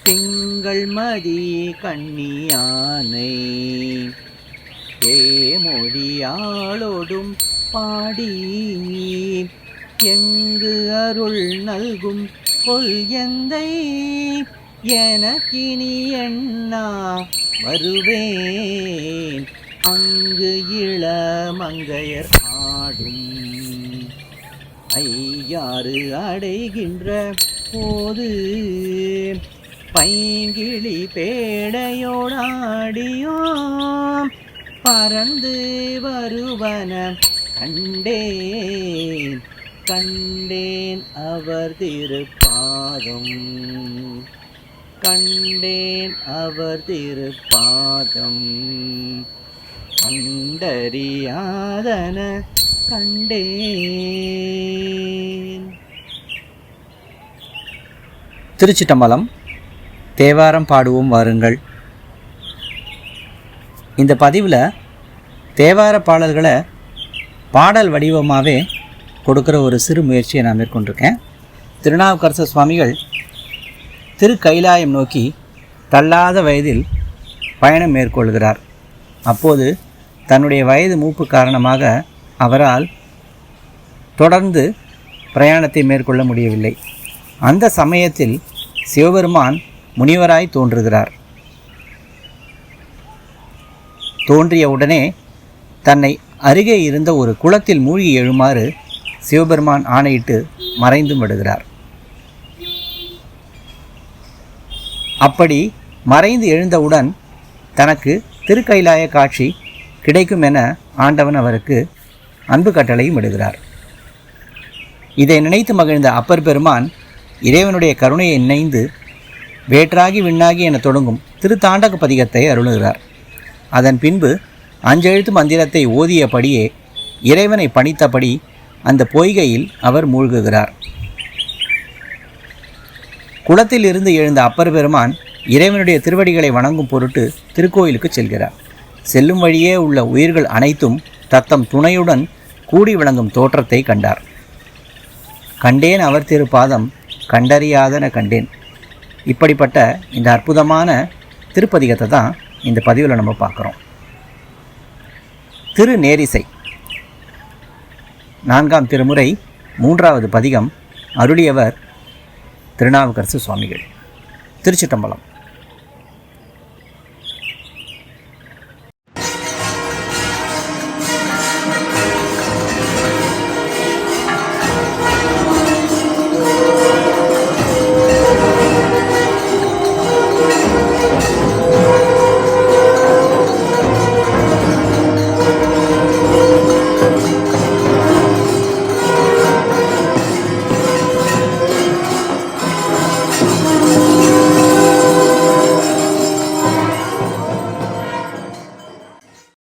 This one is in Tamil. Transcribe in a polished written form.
திங்கள் மதி கண்ணியானை தேமொழியாளோடும் பாடி எங்கு அருள் நல்கும் கொள் எந்தை எனக்கினி எண்ணா வருவேன் அங்கு இளமங்கையர் ஆடும் ஐயாறு அடைகின்ற போது பைங்கிளி பேடையோடாடியோம் பறந்து வருவன கண்டேன் கண்டேன் அவர் திருப்பாதம் கண்டேன் அவர் திருப்பாதம் கண்டறியாதன கண்டேன். திருச்சிட்டம்பலம். தேவாரம் பாடுவோம் வாருங்கள். இந்த பதிவில் தேவார பாடல்களை பாடல் வடிவமாகவே கொடுக்குற ஒரு சிறு முயற்சியை நான் மேற்கொண்டிருக்கேன். திருநாவுக்கரசு சுவாமிகள் திருக்கைலாயம் நோக்கி தள்ளாத வயதில் பயணம் மேற்கொள்கிறார். அப்போது தன்னுடைய வயது மூப்பு காரணமாக அவரால் தொடர்ந்து பிரயாணத்தை மேற்கொள்ள முடியவில்லை. அந்த சமயத்தில் சிவபெருமான் முனிவராய் தோன்றுகிறார். தோன்றிய உடனே தன்னை அருகே இருந்த ஒரு குளத்தில் மூழ்கி எழுமாறு சிவபெருமான் ஆணையிட்டு மறைந்தும் விடுகிறார். அப்படி மறைந்து எழுந்தவுடன் தனக்கு திருக்கைலாய காட்சி கிடைக்கும் என ஆண்டவன் அவருக்கு அன்பு கட்டளையும் விடுகிறார். இதை நினைத்து மகிழ்ந்த அப்பர் பெருமான் இறைவனுடைய கருணையை நினைந்து வேற்றாகி விண்ணாகி என தொடங்கும் திருத்தாண்டக பதிகத்தை அருளுகிறார். அதன் பின்பு 5 எழுத்து மந்திரத்தை ஓதியபடியே இறைவனை பணித்தபடி அந்த பொய்கையில் அவர் மூழ்குகிறார். குளத்தில் இருந்து எழுந்த அப்பர் பெருமான் இறைவனுடைய திருவடிகளை வணங்கும் பொருட்டு திருக்கோயிலுக்கு செல்கிறார். செல்லும் வழியே உள்ள உயிர்கள் அனைத்தும் தத்தம் துணையுடன் கூடி விளங்கும் தோற்றத்தை கண்டார். கண்டேன் அவர் திருப்பாதம் கண்டறியாதன கண்டேன். இப்படிப்பட்ட இந்த அற்புதமான திருப்பதிகத்தை தான் இந்த பதிவில் நம்ம பார்க்குறோம். திருநேரிசை 4ஆம் திருமுறை 3வது பதிகம். அருளியவர் திருநாவுக்கரசு சுவாமிகள். திருச்சிட்டம்பலம்.